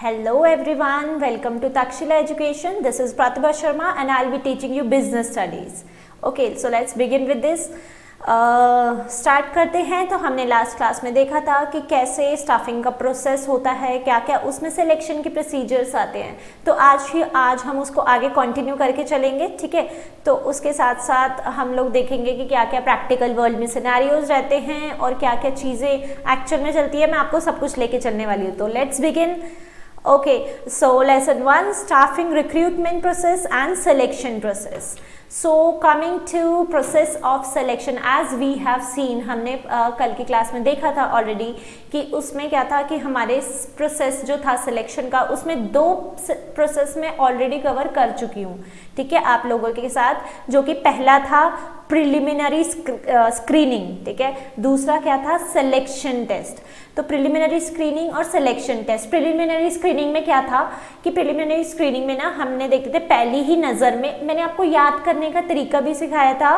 Hello everyone, welcome to Takshila Education. This is Pratibha Sharma and I'll be teaching you business studies. Okay, so let's begin with this. Start करते हैं। तो हमने last class में देखा था कि कैसे स्टाफिंग का प्रोसेस होता है, क्या क्या उसमें सिलेक्शन के प्रोसीजर्स आते हैं। तो आज हम उसको आगे कंटिन्यू करके चलेंगे, ठीक है। तो उसके साथ साथ हम लोग देखेंगे कि क्या क्या प्रैक्टिकल वर्ल्ड में सिनेरियोज रहते हैं और क्या क्या चीज़ें एक्चुअल में चलती है। मैं आपको सब कुछ लेके चलने वाली हूँ। तो let's begin. Okay, so lesson 1, staffing recruitment process and selection process. So coming to process of selection, as we have seen, हमने कल की क्लास में देखा था ऑलरेडी कि उसमें क्या था कि हमारे प्रोसेस जो था सिलेक्शन का, उसमें दो प्रोसेस में ऑलरेडी कवर कर चुकी हूँ, ठीक है, आप लोगों के साथ। जो कि पहला था प्रिलिमिनरी स्क्रीनिंग, ठीक है। दूसरा क्या था, सिलेक्शन टेस्ट। तो प्रिलिमिनरी स्क्रीनिंग और सिलेक्शन टेस्ट। प्रिलिमिनरी स्क्रीनिंग में क्या था कि प्रिलिमिनरी स्क्रीनिंग में ना हमने देखते थे पहली ही नज़र में, मैंने आपको याद करने का तरीका भी सिखाया था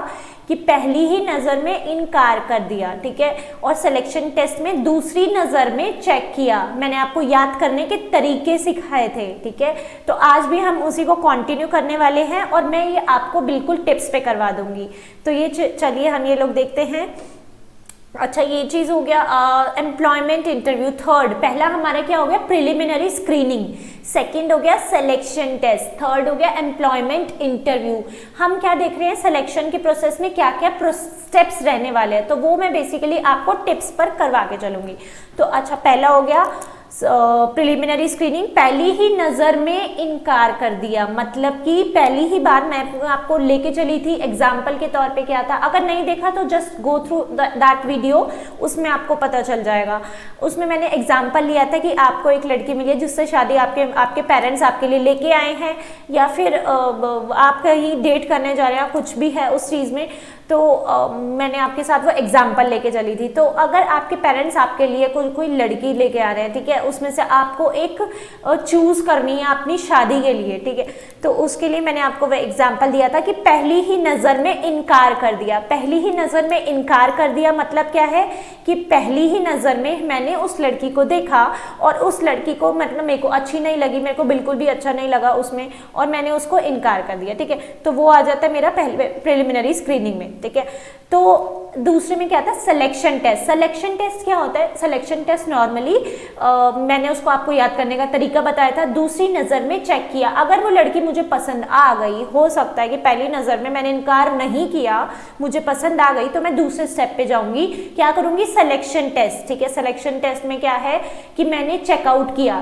कि पहली ही नज़र में इनकार कर दिया, ठीक है। और सिलेक्शन टेस्ट में दूसरी नज़र में चेक किया, मैंने आपको याद करने के तरीके सिखाए थे, ठीक है। तो आज भी हम उसी को कंटिन्यू करने वाले हैं और मैं ये आपको बिल्कुल टिप्स पे करवा दूंगी। तो ये चलिए हम ये लोग देखते हैं। अच्छा, ये चीज़ हो गया एम्प्लॉयमेंट इंटरव्यू। थर्ड, पहला हमारा क्या हो गया, प्रिलिमिनरी स्क्रीनिंग। सेकंड हो गया सिलेक्शन टेस्ट। थर्ड हो गया एम्प्लॉयमेंट इंटरव्यू। हम क्या देख रहे हैं, सिलेक्शन के प्रोसेस में क्या क्या स्टेप्स रहने वाले हैं, तो वो मैं बेसिकली आपको टिप्स पर करवा के चलूंगी। तो अच्छा, पहला हो गया प्रिलिमिनरी स्क्रीनिंग। पहली ही नज़र में इनकार कर दिया, मतलब कि पहली ही बार मैं आपको लेके चली थी एग्जाम्पल के तौर पे क्या था। अगर नहीं देखा तो just go through that video, उसमें आपको पता चल जाएगा। उसमें मैंने एग्जाम्पल लिया था कि आपको एक लड़की मिली है जिससे शादी आपके पेरेंट्स आपके लिए लेके आए हैं, या फिर आप कहीं डेट करने जा रहे हैं, कुछ भी है उस चीज़ में। तो मैंने आपके साथ वो एग्जाम्पल लेके चली थी। तो अगर आपके पेरेंट्स आपके लिए कोई लड़की लेके आ रहे हैं, ठीक है, उसमें से आपको एक चूज करनी है अपनी शादी के लिए, ठीक है। तो उसके लिए मैंने आपको वो एग्जाम्पल दिया था कि पहली ही नज़र में इनकार कर दिया। पहली ही नज़र में इनकार कर दिया मतलब क्या है कि पहली ही नज़र में मैंने उस लड़की को देखा और उस लड़की को मतलब मेरे को अच्छी नहीं लगी, मेरे को बिल्कुल भी अच्छा नहीं लगा उसमें, और मैंने उसको इनकार कर दिया, ठीक है। तो वो आ जाता है मेरा पहले प्रिलिमिनरी स्क्रीनिंग में, ठीक है। तो दूसरे में क्या था, सिलेक्शन टेस्ट। सिलेक्शन टेस्ट क्या होता है, सिलेक्शन टेस्ट नॉर्मली मैंने उसको आपको याद करने का तरीका बताया था। दूसरी नज़र में चेक किया, अगर वो लड़की मुझे पसंद आ गई, हो सकता है कि पहली नज़र में मैंने इनकार नहीं किया, मुझे पसंद आ गई, तो मैं दूसरे स्टेप पे जाऊंगी, क्या करूंगी, सिलेक्शन टेस्ट, ठीक है। सिलेक्शन टेस्ट में क्या है कि मैंने चेकआउट किया।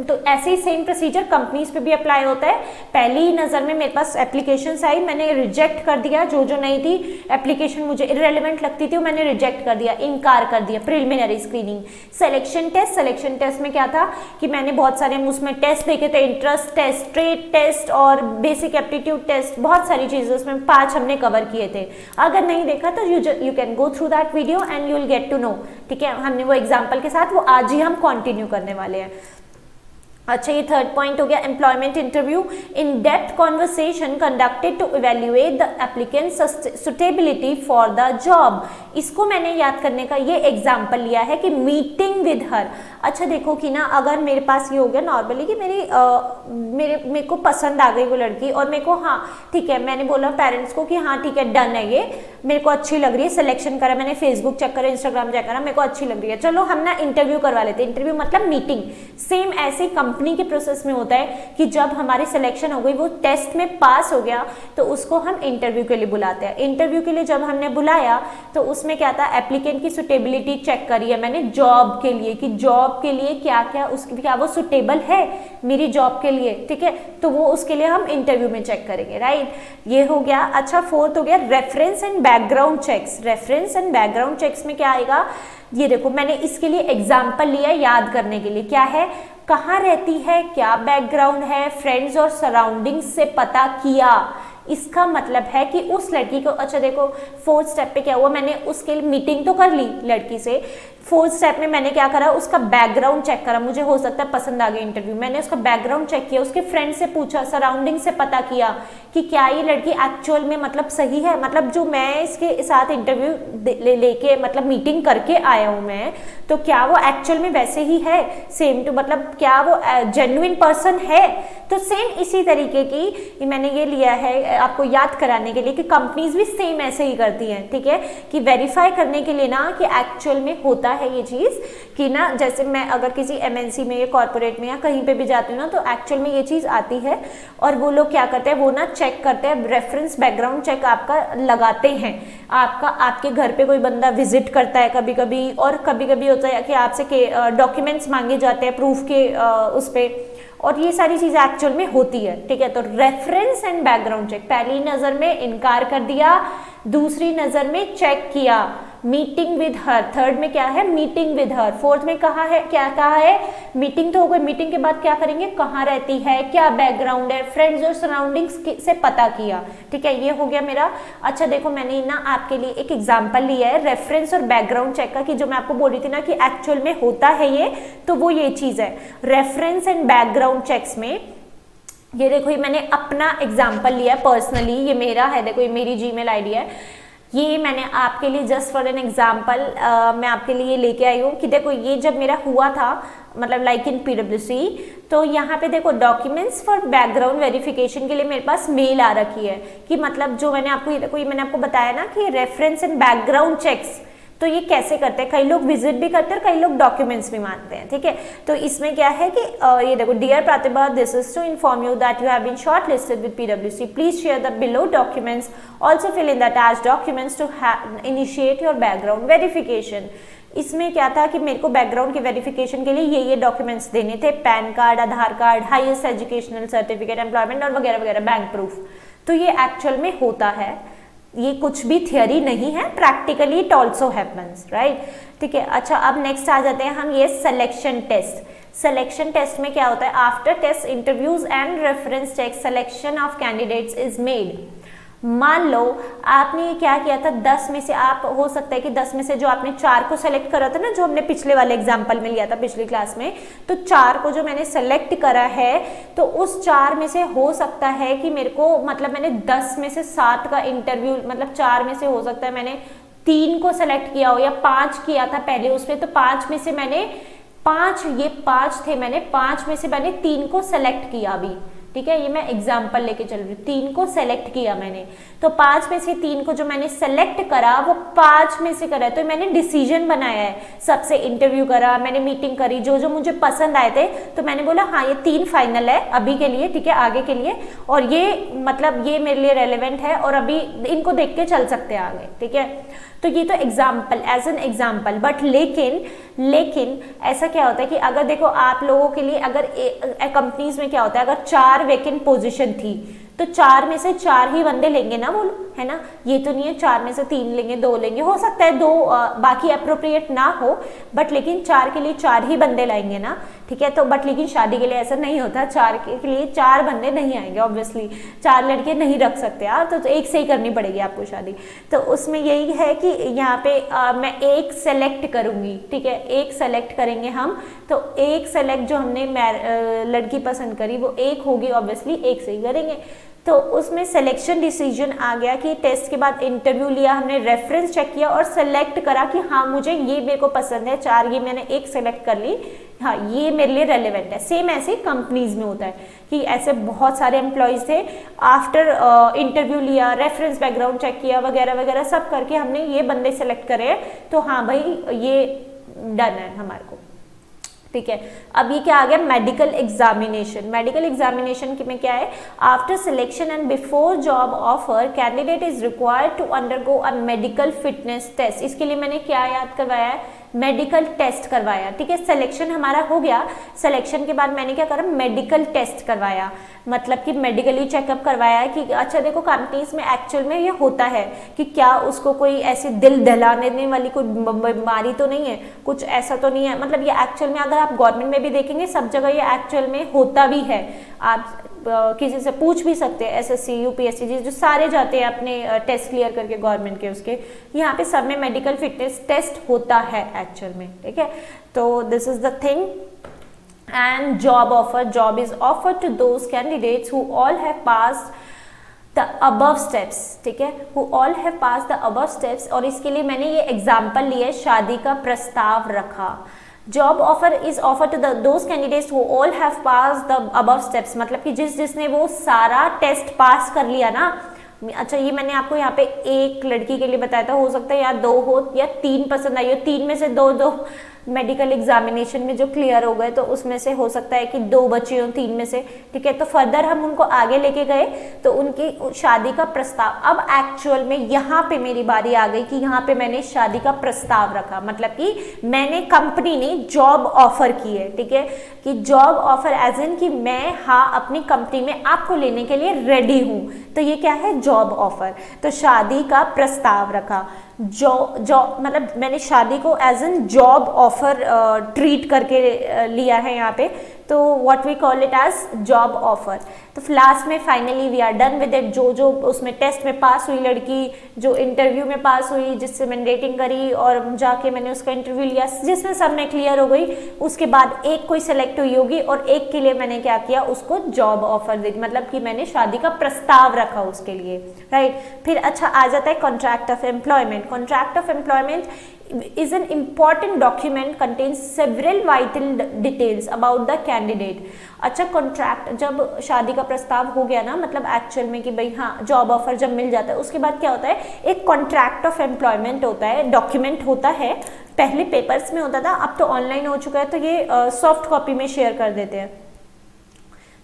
तो ऐसे ही सेम प्रोसीजर कंपनीज पे भी अप्लाई होता है। पहली ही नज़र में मेरे पास एप्लीकेशन आई, मैंने रिजेक्ट कर दिया, जो नहीं थी एप्लीकेशन मुझे इररेलेवेंट लगती थी वो मैंने रिजेक्ट कर दिया, इनकार कर दिया। Preliminary screening. Selection test. Selection test में क्या था कि मैंने बहुत सारे उसमें टेस्ट देखे थे, इंटरेस्ट टेस्ट, ट्रेड टेस्ट और बेसिक एप्टीट्यूड टेस्ट, बहुत सारी चीजें उसमें 5 हमने कवर किए थे। अगर नहीं देखा तो you can go through that video and you will get to know, ठीक है। हमने वो एग्जाम्पल के साथ वो आज ही हम कंटिन्यू करने वाले हैं। अच्छा, ये थर्ड पॉइंट हो गया employment interview. In depth conversation conducted to evaluate the applicant suitability for the job. इसको मैंने याद करने का ये एग्जाम्पल लिया है कि मीटिंग विद हर। अच्छा देखो कि ना, अगर मेरे पास ये हो गया नॉर्मली कि मेरे को पसंद आ गई वो लड़की और मेरे को, हाँ ठीक है, मैंने बोला पेरेंट्स को कि हाँ ठीक है, डन है, ये मेरे को अच्छी लग रही है, सिलेक्शन करा, मैंने फेसबुक चेक करा, इंस्टाग्राम चेक करा, मेरे को अच्छी लग रही है, चलो हम ना इंटरव्यू करवा लेते हैं। इंटरव्यू मतलब मीटिंग। सेम ऐसे कंपनी के प्रोसेस में होता है कि जब हमारी सिलेक्शन हो गई, वो टेस्ट में पास हो गया, तो उसको हम इंटरव्यू के लिए बुलाते हैं। इंटरव्यू के लिए जब हमने बुलाया तो उसमें क्या था, एप्लीकेंट की सुटेबिलिटी चेक करी है मैंने जॉब के लिए, कि जॉब के लिए क्या वो सुटेबल है मेरी जॉब के लिए, ठीक है। तो वो उसके लिए हम इंटरव्यू में चेक करेंगे, राइट। ये हो गया। अच्छा, फोर्थ हो गया reference and background checks. Reference and background checks में क्या आएगा, ये देखो मैंने इसके लिए एग्जाम्पल लिया याद करने के लिए। क्या है, कहाँ रहती है, क्या बैकग्राउंड है, फ्रेंड्स और सराउंडिंग्स से पता किया, इसका मतलब है कि उस लड़की को, अच्छा देखो 4th स्टेप पे क्या हुआ, मैंने उसके लिए मीटिंग तो कर ली लड़की से, 4th स्टेप में मैंने क्या करा, उसका बैकग्राउंड चेक करा, मुझे हो सकता है पसंद आ गया इंटरव्यू, मैंने उसका बैकग्राउंड चेक किया, उसके फ्रेंड से पूछा, सराउंडिंग से पता किया कि क्या ये लड़की एक्चुअल में मतलब सही है, मतलब जो मैं इसके साथ इंटरव्यू लेके मतलब मीटिंग करके आया हूँ मैं, तो क्या वो एक्चुअल में वैसे ही है, सेम टू मतलब क्या वो जेन्युइन पर्सन है। तो सेम इसी तरीके की मैंने ये लिया है आपको याद कराने के लिए कि कंपनीज भी सेम ऐसे ही करती हैं, ठीक है, कि वेरीफाई करने के लिए ना कि एक्चुअल में होता है ये चीज़, कि ना जैसे मैं अगर किसी एमएनसी में या कॉर्पोरेट में या कहीं पे भी जाती हूँ ना, तो एक्चुअल में ये चीज़ आती है और वो लोग क्या करते हैं, वो ना चेक करते हैं, रेफरेंस बैकग्राउंड चेक आपका लगाते हैं, आपके घर पे कोई बंदा विजिट करता है कभी कभी, और कभी कभी होता है कि आपसे डॉक्यूमेंट्स मांगे जाते हैं प्रूफ के उस पर, और ये सारी चीज़ें एक्चुअल में होती है, ठीक है। तो रेफरेंस एंड बैकग्राउंड चेक, पहली नज़र में इनकार कर दिया, दूसरी नज़र में चेक किया, मीटिंग विद हर, थर्ड में क्या है, मीटिंग विद हर, फोर्थ में कहा है, क्या कहा है, मीटिंग तो हो गई, मीटिंग के बाद क्या करेंगे, कहाँ रहती है, क्या बैकग्राउंड है, फ्रेंड्स और सराउंडिंग्स से पता किया, ठीक है, ये हो गया मेरा। अच्छा देखो मैंने ना आपके लिए एक एग्जांपल लिया है रेफरेंस और बैकग्राउंड चेक का, कि जो मैं आपको बोल रही थी ना कि एक्चुअल में होता है ये, तो वो ये चीज़ है रेफरेंस एंड बैकग्राउंड चेक्स में। ये देखो ये मैंने अपना एग्जाम्पल लिया पर्सनली, ये मेरा है, देखो ये मेरी जीमेल आईडी है, ये मैंने आपके लिए जस्ट फॉर एन एग्जाम्पल मैं आपके लिए लेके आई हूँ कि देखो ये जब मेरा हुआ था मतलब लाइक इन PwC, तो यहाँ पे देखो डॉक्यूमेंट्स फॉर बैकग्राउंड वेरिफिकेशन के लिए मेरे पास मेल आ रखी है कि मतलब जो मैंने आपको, ये देखो ये मैंने आपको बताया ना कि रेफरेंस एंड बैकग्राउंड चेक्स, तो ये कैसे करते हैं, कई लोग विजिट भी करते हैं और कई लोग डॉक्यूमेंट्स भी मांगते हैं, ठीक है। तो इसमें क्या है कि ये देखो, dear Pratibha, this is to inform you that you have been shortlisted with PwC, please share the below documents, also fill in the attached documents to initiate your background verification. इसमें क्या था कि मेरे को बैकग्राउंड की verification के लिए ये डॉक्यूमेंट्स देने थे, PAN card, Aadhaar card, highest educational certificate, employment और वगैरह वगैरह, बैंक प्रूफ। तो ये एक्चुअल में होता है, ये कुछ भी थियरी नहीं है, practically it also happens, right, ठीक है। अच्छा अब नेक्स्ट आ जाते हैं हम ये सिलेक्शन टेस्ट। सिलेक्शन टेस्ट में क्या होता है, after test interviews and reference check selection of candidates is made. मान लो आपने ये क्या किया था, 10 में से, आप हो सकता है कि 10 में से जो आपने 4 को सेलेक्ट करा था ना, जो हमने पिछले वाले एग्जाम्पल में लिया था पिछली क्लास में, तो 4 को जो मैंने सेलेक्ट करा है, तो उस 4 में से हो सकता है कि मेरे को मतलब मैंने 10 में से 7 का इंटरव्यू, मतलब 4 में से हो सकता है मैंने 3 को सेलेक्ट किया हो या 5 किया था पहले उसमें, तो 5 में से मैंने 5, ये 5 थे, मैंने 5 में से मैंने 3 को सेलेक्ट किया अभी, ठीक है, ये मैं एग्जाम्पल लेके चल रही हूँ, 3 को सेलेक्ट किया मैंने, तो 5 में से 3 को जो मैंने सेलेक्ट करा वो 5 में से करा, तो मैंने डिसीजन बनाया है, सबसे इंटरव्यू करा, मैंने मीटिंग करी, जो जो मुझे पसंद आए थे, तो मैंने बोला हाँ ये 3 फाइनल है अभी के लिए, ठीक है, आगे के लिए, और ये मतलब ये मेरे लिए रेलेवेंट है और अभी इनको देख के चल सकते हैं आगे, ठीक है। तो ये तो example, as an example, but लेकिन ऐसा क्या होता है कि अगर देखो आप लोगों के लिए अगर कंपनीज में क्या होता है, अगर 4 वैकेंट पोजीशन थी तो 4 में से 4 ही बंदे लेंगे ना वो, है ना, ये तो नहीं है 4 में से 3 लेंगे, 2 लेंगे, हो सकता है 2 बाकी अप्रोप्रिएट ना हो, बट लेकिन 4 के लिए 4 ही बंदे लाएंगे ना, ठीक है। तो बट लेकिन शादी के लिए ऐसा नहीं होता, 4 के लिए 4 बंदे नहीं आएंगे, ऑब्वियसली 4 लड़के नहीं रख सकते यार, तो एक से ही करनी पड़ेगी आपको शादी। तो उसमें यही है कि यहाँ पे मैं एक सेलेक्ट करूंगी, ठीक है, एक सेलेक्ट करेंगे हम, तो एक सेलेक्ट जो हमने लड़की पसंद करी वो एक होगी, ऑब्वियसली एक से ही करेंगे। तो उसमें सिलेक्शन डिसीजन आ गया कि टेस्ट के बाद इंटरव्यू लिया हमने, रेफरेंस चेक किया और सेलेक्ट करा कि हाँ मुझे ये मेरे को पसंद है, 4 ये मैंने एक सेलेक्ट कर ली, हाँ ये मेरे लिए रेलेवेंट है। सेम ऐसे कंपनीज में होता है कि ऐसे बहुत सारे एम्प्लॉयज थे, आफ्टर इंटरव्यू लिया, रेफरेंस बैकग्राउंड चेक किया वगैरह वगैरह सब करके हमने ये बंदे सेलेक्ट करे, तो हाँ भाई ये डन है हमारे को, ठीक है। अब ये क्या आ गया, मेडिकल एग्जामिनेशन। मेडिकल एग्जामिनेशन में क्या है, after selection and before job offer candidate is required to undergo a medical fitness test. इसके लिए मैंने क्या याद करवाया है, मेडिकल टेस्ट करवाया, ठीक है। सिलेक्शन हमारा हो गया, सिलेक्शन के बाद मैंने क्या करा, मेडिकल टेस्ट करवाया, मतलब कि मेडिकली चेकअप करवाया कि अच्छा देखो कंपनीज में एक्चुअल में ये होता है कि क्या उसको कोई ऐसी दिल दहलाने वाली कोई बीमारी तो नहीं है, कुछ ऐसा तो नहीं है, मतलब ये एक्चुअल में अगर आप गवर्नमेंट में भी देखेंगे सब जगह ये एक्चुअल में होता भी है। आप किसी से पूछ भी सकते हैं, एसएससी यूपीएससी जो सारे जाते हैं अपने टेस्ट क्लियर करके गवर्नमेंट के, उसके यहाँ पे सब में मेडिकल फिटनेस टेस्ट होता है एक्चुअल में, ठीक है। तो this is the thing. And job offer, job is offer to those candidates who all have passed the above steps, ठीक है, who all have pass the above steps. और इसके लिए मैंने ये एग्जाम्पल लिया है, शादी का प्रस्ताव रखा। Job offer is offer to those candidates who all have pass the above steps, मतलब कि जिसने वो सारा टेस्ट पास कर लिया ना। अच्छा, ये मैंने आपको यहाँ पे एक लड़की के लिए बताया था, हो सकता है या 2 हो या 3 पसंद आई हो, 3 में से 2 मेडिकल एग्जामिनेशन में जो क्लियर हो गए, तो उसमें से हो सकता है कि 2 बचे हो 3 में से, ठीक है। तो फर्दर हम उनको आगे लेके गए, तो उनकी शादी का प्रस्ताव, अब एक्चुअल में यहाँ पे मेरी बारी आ गई कि यहाँ पे मैंने शादी का प्रस्ताव रखा, मतलब कि मैंने, कंपनी ने जॉब ऑफर की है, ठीक है, कि जॉब ऑफर एज इन कि मैं हाँ अपनी कंपनी में आपको लेने के लिए रेडी हूँ, तो ये क्या है, जॉब ऑफर। तो शादी का प्रस्ताव रखा, जॉब मतलब मैंने शादी को as an job offer treat करके लिया है यहाँ पे, तो what we call it as job offer. तो लास्ट में finally we are done with it. जो उसमें टेस्ट में पास हुई लड़की, जो इंटरव्यू में पास हुई, जिससे मैंने डेटिंग करी और जाके मैंने उसका इंटरव्यू लिया, जिसमें सब में क्लियर हो गई, उसके बाद एक कोई सेलेक्ट हुई होगी और एक के लिए मैंने क्या किया, उसको जॉब ऑफर दी, मतलब कि मैंने शादी का प्रस्ताव रखा उसके लिए, राइट। फिर अच्छा आ जाता है contract of employment. Contract of employment is an important document contains several vital details about the candidate। अच्छा, कॉन्ट्रैक्ट, जब शादी का प्रस्ताव हो गया ना, मतलब एक्चुअल में कि भाई हाँ जॉब ऑफर जब मिल जाता है, उसके बाद क्या होता है, एक कॉन्ट्रैक्ट ऑफ एम्प्लॉयमेंट होता है, डॉक्यूमेंट होता है। पहले पेपर्स में होता था, अब तो ऑनलाइन हो चुका है, तो ये सॉफ्ट कॉपी में शेयर कर देते हैं।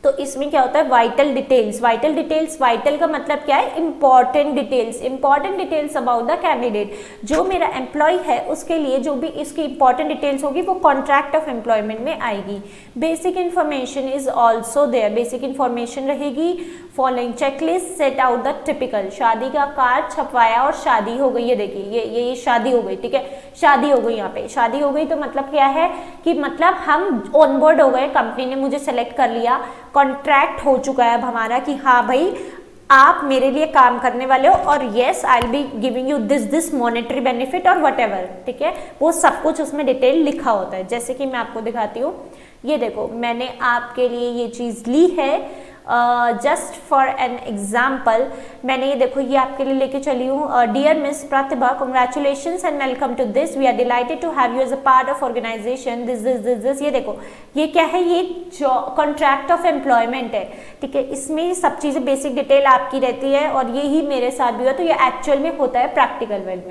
तो इसमें क्या होता है, vital details. Vital details, vital का मतलब क्या है, important details. Important details about the candidate, जो मेरा एम्प्लॉय है उसके लिए जो भी इसकी इंपॉर्टेंट डिटेल्स होगी वो कॉन्ट्रैक्ट ऑफ एम्प्लॉयमेंट में आएगी। Basic information is also there, basic information रहेगी। Following checklist set out the typical, शादी का कार्ड छपवाया और शादी हो गई, ये देखिए ये शादी हो गई, ठीक है, शादी हो गई, यहाँ पे शादी हो गई, तो मतलब क्या है कि मतलब हम ऑनबोर्ड हो गए, कंपनी ने मुझे सेलेक्ट कर लिया, कॉन्ट्रैक्ट हो चुका है अब हमारा कि हाँ भाई आप मेरे लिए काम करने वाले हो, और yes I will be giving you this monetary benefit और वट एवर, ठीक है, वो सब कुछ उसमें डिटेल लिखा होता है। जैसे कि मैं आपको दिखाती हूँ, ये देखो मैंने आपके लिए ये चीज़ ली है, जस्ट फॉर एन एग्जाम्पल मैंने ये देखो ये आपके लिए लेके चली हूँ। Dear miss Pratibha, congratulations and welcome to this, we are delighted to have you as a part of organisation this. ये देखो ये क्या है, ये कॉन्ट्रैक्ट ऑफ एम्प्लॉयमेंट है, ठीक है, इसमें सब चीज़ें बेसिक डिटेल आपकी रहती है, और यही मेरे साथ भी हुआ, तो ये एक्चुअल में होता है प्रैक्टिकल वर्ल्ड में।